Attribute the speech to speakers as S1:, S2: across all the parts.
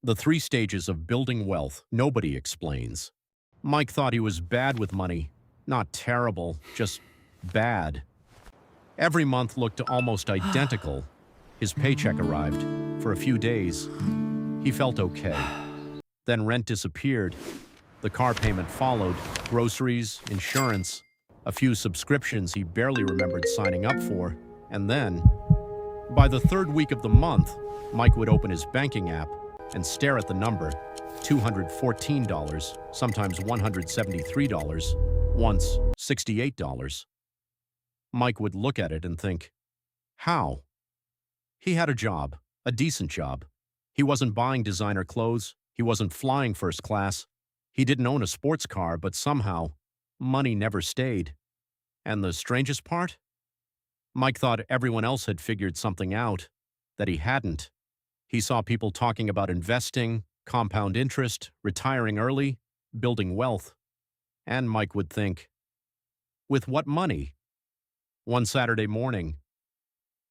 S1: The three stages of building wealth nobody explains. Mike thought he was bad with money. Not terrible, just bad. Every month looked almost identical. His paycheck arrived. For a few days, he felt okay. Then rent disappeared. The car payment followed, groceries, insurance, a few subscriptions he barely remembered signing up for. And then, by the third week of the month, Mike would open his banking app and stare at the number, $214, sometimes $173, once $68. Mike would look at it and think, how? He had a job, a decent job. He wasn't buying designer clothes. He wasn't flying first class. He didn't own a sports car, but somehow, money never stayed. And the strangest part? Mike thought everyone else had figured something out that he hadn't. He saw people talking about investing, compound interest, retiring early, building wealth. And Mike would think, with what money? One Saturday morning,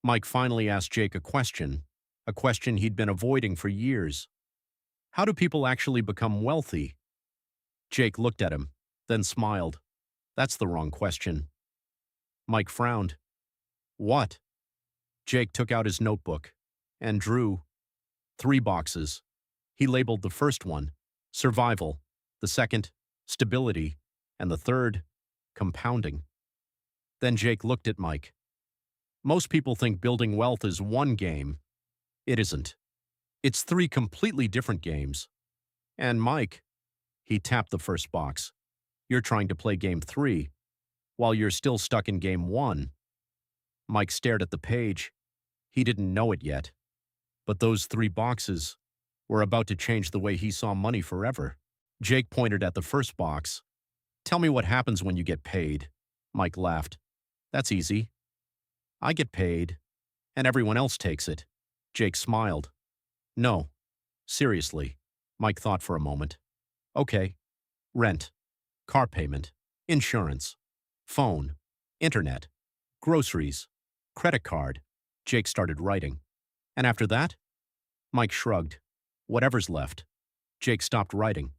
S1: Mike finally asked Jake a question he'd been avoiding for years. How do people actually become wealthy? Jake looked at him, then smiled. That's the wrong question. Mike frowned. What? Jake took out his notebook and drew 3 boxes. He labeled the first one, survival, the second, stability, and the third, compounding. Then Jake looked at Mike. Most people think building wealth is one game. It isn't. It's 3 completely different games. And Mike, he tapped the first box. You're trying to play game 3, while you're still stuck in game 1. Mike stared at the page. He didn't know it yet. But those 3 boxes were about to change the way he saw money forever. Jake pointed at the first box. Tell me what happens when you get paid. Mike laughed. That's easy. I get paid, and everyone else takes it. Jake smiled. No, seriously. Mike thought for a moment. Okay. Rent, car payment, insurance, phone, internet, groceries, credit card. Jake started writing. And after that? Mike shrugged. Whatever's left. Jake stopped writing.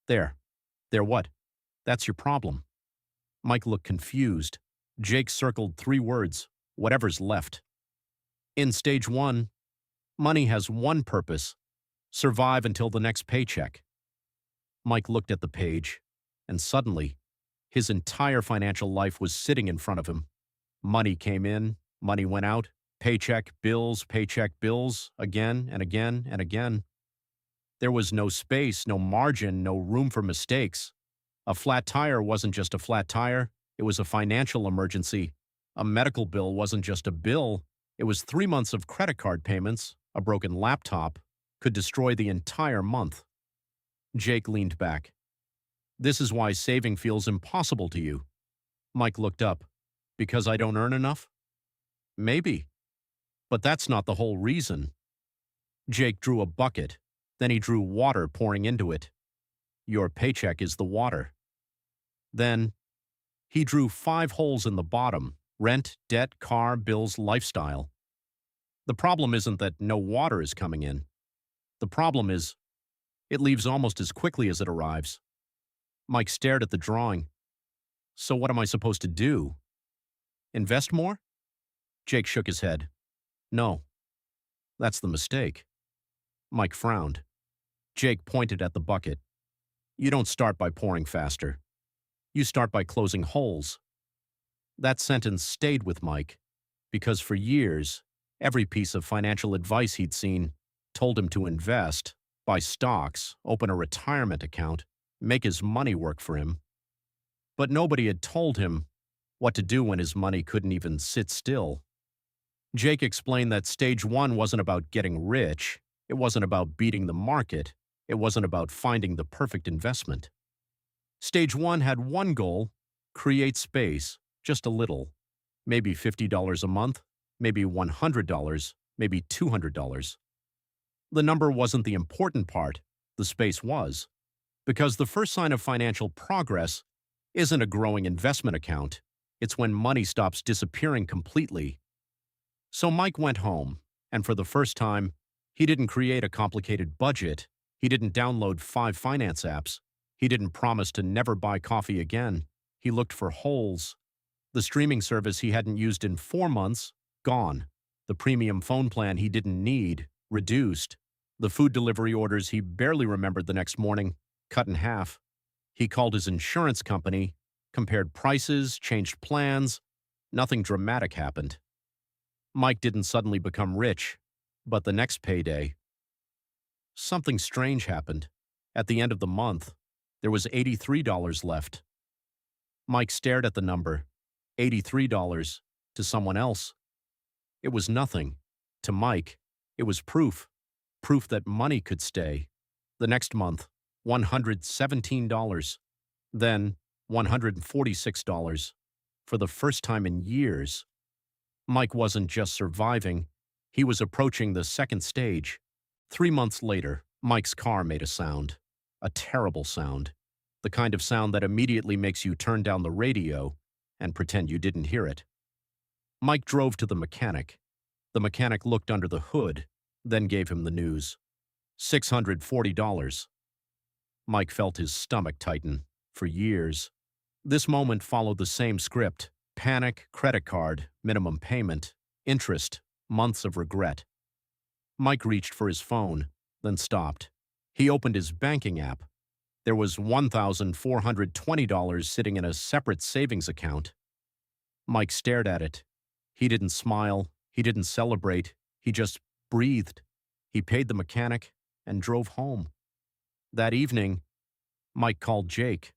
S1: There. There what? That's your problem. Mike looked confused. Jake circled 3 words. Whatever's left. In stage 1, money has one purpose. Survive until the next paycheck. Mike looked at the page, and suddenly, his entire financial life was sitting in front of him. Money came in, money went out, paycheck, bills, again and again and again. There was no space, no margin, no room for mistakes. A flat tire wasn't just a flat tire, it was a financial emergency. A medical bill wasn't just a bill, it was 3 months of credit card payments. A broken laptop could destroy the entire month. Jake leaned back. This is why saving feels impossible to you. Mike looked up. Because I don't earn enough? Maybe. But that's not the whole reason. Jake drew a bucket. Then he drew water pouring into it. Your paycheck is the water. Then he drew 5 holes in the bottom: rent, debt, car, bills, lifestyle. The problem isn't that no water is coming in. The problem is, it leaves almost as quickly as it arrives. Mike stared at the drawing. So what am I supposed to do? Invest more? Jake shook his head. No. That's the mistake. Mike frowned. Jake pointed at the bucket. You don't start by pouring faster. You start by closing holes. That sentence stayed with Mike, because for years, every piece of financial advice he'd seen told him to invest, buy stocks, open a retirement account, make his money work for him. But nobody had told him what to do when his money couldn't even sit still. Jake explained that stage 1 wasn't about getting rich. It wasn't about beating the market. It wasn't about finding the perfect investment. Stage 1 had one goal: create space, just a little. Maybe $50 a month, maybe $100, maybe $200. The number wasn't the important part, the space was. Because the first sign of financial progress isn't a growing investment account. It's when money stops disappearing completely. So Mike went home, and for the first time, he didn't create a complicated budget. He didn't download 5 finance apps. He didn't promise to never buy coffee again. He looked for holes. The streaming service he hadn't used in 4 months, gone. The premium phone plan he didn't need, reduced. The food delivery orders he barely remembered the next morning, cut in half. He called his insurance company, compared prices, changed plans. Nothing dramatic happened. Mike didn't suddenly become rich, but the next payday, something strange happened. At the end of the month, there was $83 left. Mike stared at the number. $83 to someone else. It was nothing. To Mike, it was proof. Proof that money could stay. The next month, $117. Then, $146. For the first time in years. Mike wasn't just surviving, he was approaching the second stage. 3 months later, Mike's car made a sound. A terrible sound. The kind of sound that immediately makes you turn down the radio and pretend you didn't hear it. Mike drove to the mechanic. The mechanic looked under the hood, then gave him the news. $640. Mike felt his stomach tighten. For years. This moment followed the same script. Panic, credit card, minimum payment, interest, months of regret. Mike reached for his phone, then stopped. He opened his banking app. There was $1,420 sitting in a separate savings account. Mike stared at it. He didn't smile. He didn't celebrate. He just breathed. He paid the mechanic and drove home. That evening, Mike called Jake.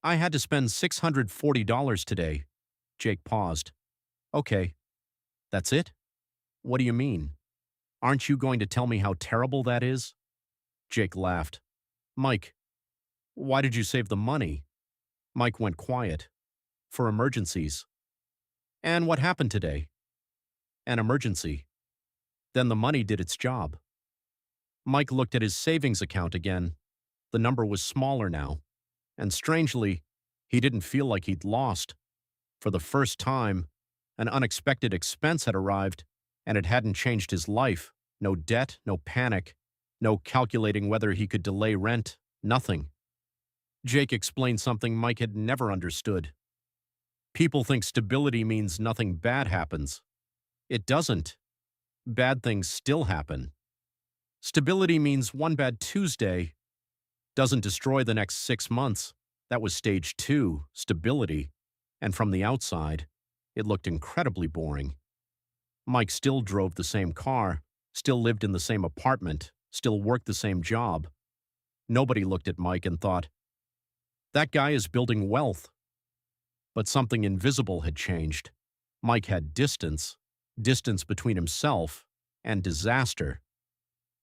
S1: I had to spend $640 today. Jake paused. Okay. That's it? What do you mean? Aren't you going to tell me how terrible that is? Jake laughed. Mike, why did you save the money? Mike went quiet. For emergencies. And what happened today? An emergency. Then the money did its job. Mike looked at his savings account again. The number was smaller now. And strangely, he didn't feel like he'd lost. For the first time, an unexpected expense had arrived, and it hadn't changed his life. No debt, no panic, no calculating whether he could delay rent, nothing. Jake explained something Mike had never understood. People think stability means nothing bad happens. It doesn't. Bad things still happen. Stability means one bad Tuesday doesn't destroy the next 6 months. That was stage 2, stability. And from the outside, it looked incredibly boring. Mike still drove the same car, still lived in the same apartment, still worked the same job. Nobody looked at Mike and thought, that guy is building wealth. But something invisible had changed. Mike had distance between himself and disaster.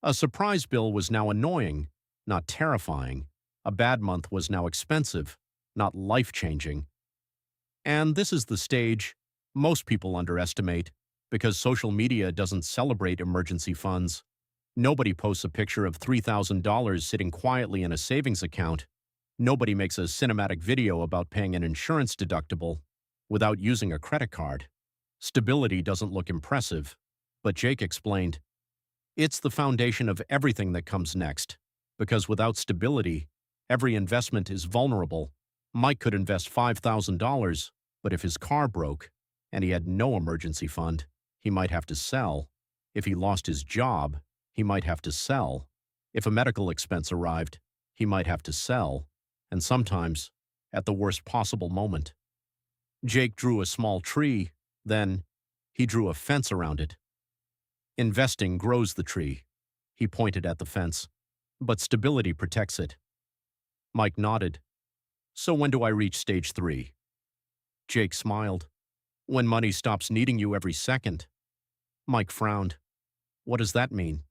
S1: A surprise bill was now annoying, not terrifying. A bad month was now expensive, not life-changing. And this is the stage most people underestimate because social media doesn't celebrate emergency funds. Nobody posts a picture of $3,000 sitting quietly in a savings account. Nobody makes a cinematic video about paying an insurance deductible without using a credit card. Stability doesn't look impressive, but Jake explained, it's the foundation of everything that comes next, because without stability, every investment is vulnerable. Mike could invest $5,000, but if his car broke and he had no emergency fund, he might have to sell. If he lost his job, he might have to sell. If a medical expense arrived, he might have to sell. And sometimes, at the worst possible moment. Jake drew a small tree, then he drew a fence around it. Investing grows the tree. He pointed at the fence, but stability protects it. Mike nodded. So when do I reach stage 3? Jake smiled. When money stops needing you every second. Mike frowned. What does that mean?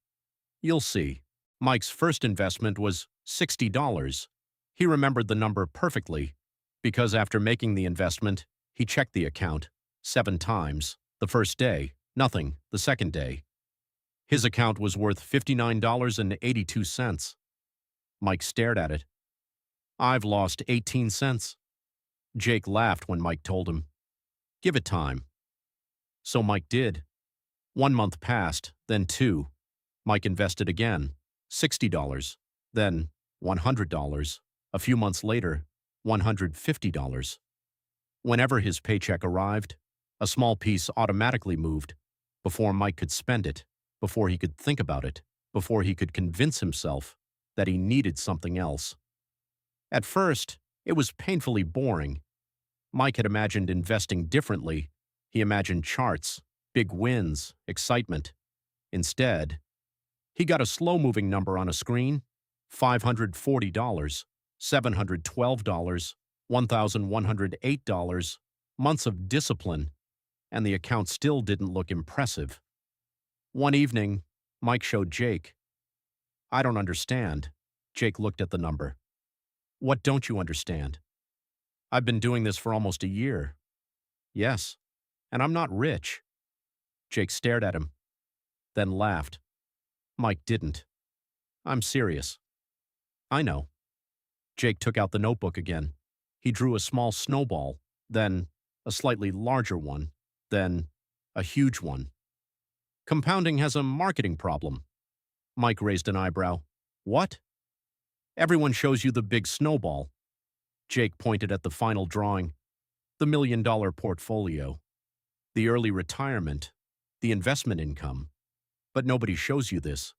S1: You'll see. Mike's first investment was $60. He remembered the number perfectly, because after making the investment, he checked the account 7 times. The first day, nothing. The second day. His account was worth $59.82. Mike stared at it. I've lost 18 cents. Jake laughed when Mike told him, give it time. So Mike did. 1 month passed, then 2. Mike invested again. $60, then $100. A few months later, $150. Whenever his paycheck arrived, a small piece automatically moved before Mike could spend it, before he could think about it, before he could convince himself that he needed something else. At first, it was painfully boring. Mike had imagined investing differently. He imagined charts, big wins, excitement. Instead, he got a slow-moving number on a screen, $540, $712, $1,108, months of discipline, and the account still didn't look impressive. One evening, Mike showed Jake. "I don't understand." Jake looked at the number. "What don't you understand?" "I've been doing this for almost a year." "Yes, and I'm not rich." Jake stared at him, then laughed. Mike didn't. "I'm serious." "I know." Jake took out the notebook again. He drew a small snowball, then a slightly larger one, then a huge one. "Compounding has a marketing problem." Mike raised an eyebrow. "What?" "Everyone shows you the big snowball." Jake pointed at the final drawing. "The $1 million portfolio. The early retirement. The investment income. But nobody shows you this."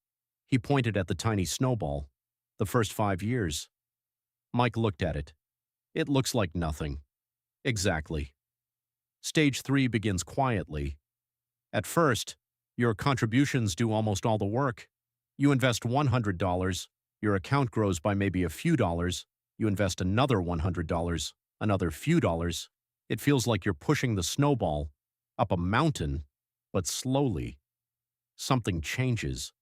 S1: He pointed at the tiny snowball. "The first 5 years." Mike looked at it. "It looks like nothing." "Exactly. Stage 3 begins quietly. At first, your contributions do almost all the work. You invest $100, your account grows by maybe a few dollars, you invest another $100, another few dollars. It feels like you're pushing the snowball up a mountain, but slowly. Something changes."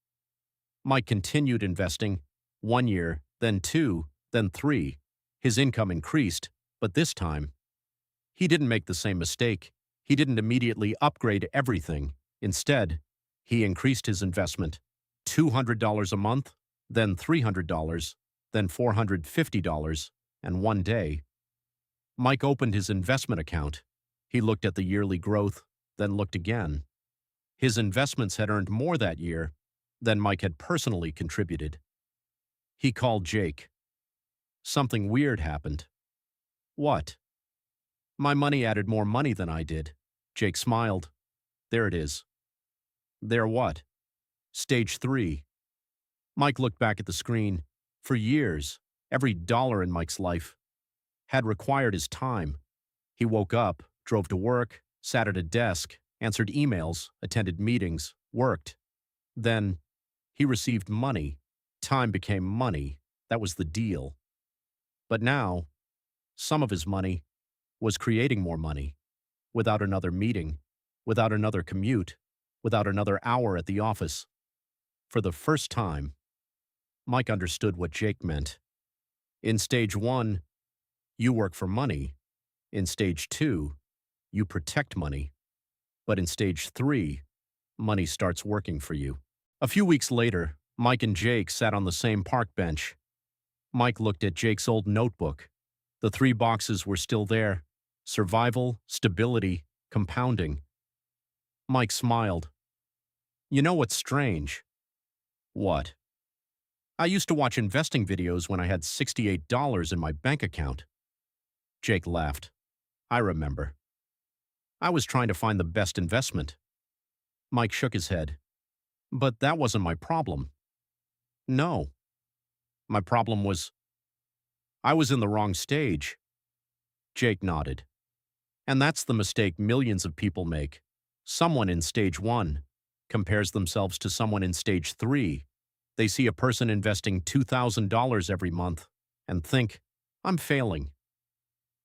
S1: Mike continued investing. 1 year, then 2, then 3. His income increased, but this time, he didn't make the same mistake. He didn't immediately upgrade everything. Instead, he increased his investment. $200 a month, then $300, then $450, and one day, Mike opened his investment account. He looked at the yearly growth, then looked again. His investments had earned more that year than Mike had personally contributed. He called Jake. Something weird happened. "What?" "My money added more money than I did." Jake smiled. "There it is." "There what?" "Stage 3. Mike looked back at the screen. For years, every dollar in Mike's life had required his time. He woke up, drove to work, sat at a desk, answered emails, attended meetings, worked. Then, he received money. Time became money. That was the deal. But now, some of his money was creating more money, without another meeting, without another commute, without another hour at the office. For the first time, Mike understood what Jake meant. In stage 1, you work for money. In stage 2, you protect money. But in stage 3, money starts working for you. A few weeks later, Mike and Jake sat on the same park bench. Mike looked at Jake's old notebook. The 3 boxes were still there: survival, stability, compounding. Mike smiled. "You know what's strange?" "What?" "I used to watch investing videos when I had $68 in my bank account." Jake laughed. "I remember. I was trying to find the best investment." Mike shook his head. "But that wasn't my problem." "No. My problem was I was in the wrong stage." Jake nodded. "And that's the mistake millions of people make. Someone in stage 1 compares themselves to someone in stage 3. They see a person investing $2,000 every month and think, 'I'm failing.'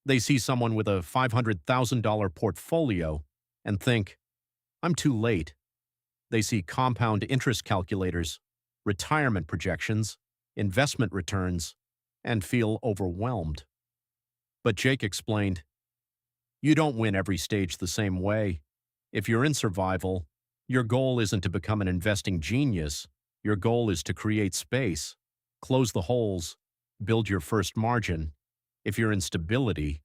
S1: They see someone with a $500,000 portfolio and think, 'I'm too late.' They see compound interest calculators, retirement projections, investment returns, and feel overwhelmed." But Jake explained, "You don't win every stage the same way. If you're in survival, your goal isn't to become an investing genius. Your goal is to create space, close the holes, build your first margin. If you're in stability,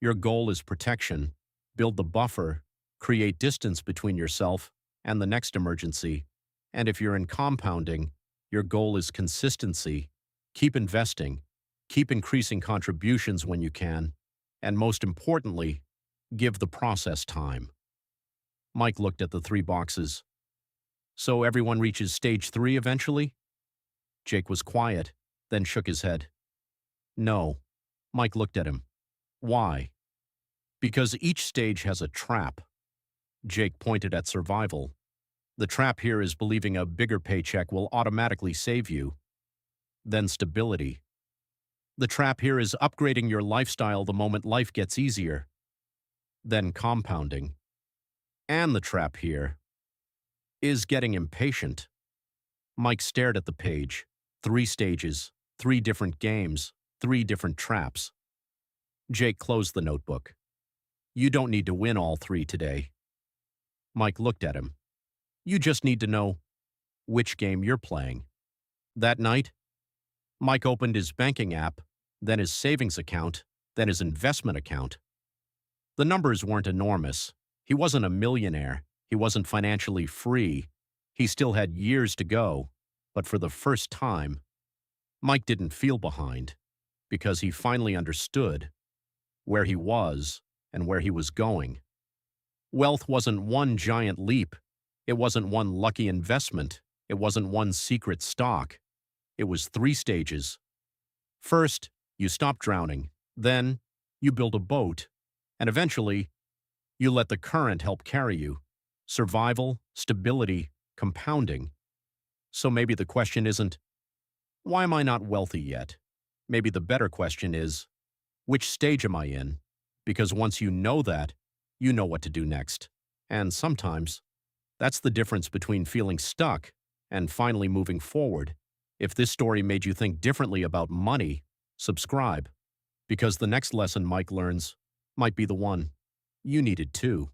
S1: your goal is protection, build the buffer, create distance between yourself and the next emergency. And if you're in compounding, Your goal is consistency. Keep investing. Keep increasing contributions when you can. And most importantly, give the process time. Mike looked at the 3 boxes. So everyone reaches stage 3 eventually? Jake was quiet, then shook his head. No. Mike looked at him. Why? Because each stage has a trap. Jake pointed at survival. The trap here is believing a bigger paycheck will automatically save you. Then stability. The trap here is upgrading your lifestyle the moment life gets easier. Then compounding. And the trap here is getting impatient. Mike stared at the page. 3 stages, 3 different games, 3 different traps. Jake closed the notebook. You don't need to win all 3 today. Mike looked at him. You just need to know which game you're playing. That night, Mike opened his banking app, then his savings account, then his investment account. The numbers weren't enormous. He wasn't a millionaire. He wasn't financially free. He still had years to go. But for the first time, Mike didn't feel behind because he finally understood where he was and where he was going. Wealth wasn't one giant leap. It wasn't one lucky investment. It wasn't one secret stock. It was 3 stages. First, you stop drowning. Then, you build a boat. And eventually, you let the current help carry you. Survival, stability, compounding. So maybe the question isn't, why am I not wealthy yet? Maybe the better question is, which stage am I in? Because once you know that, you know what to do next. And sometimes, that's the difference between feeling stuck and finally moving forward. If this story made you think differently about money, subscribe. Because the next lesson Mike learns might be the one you needed too.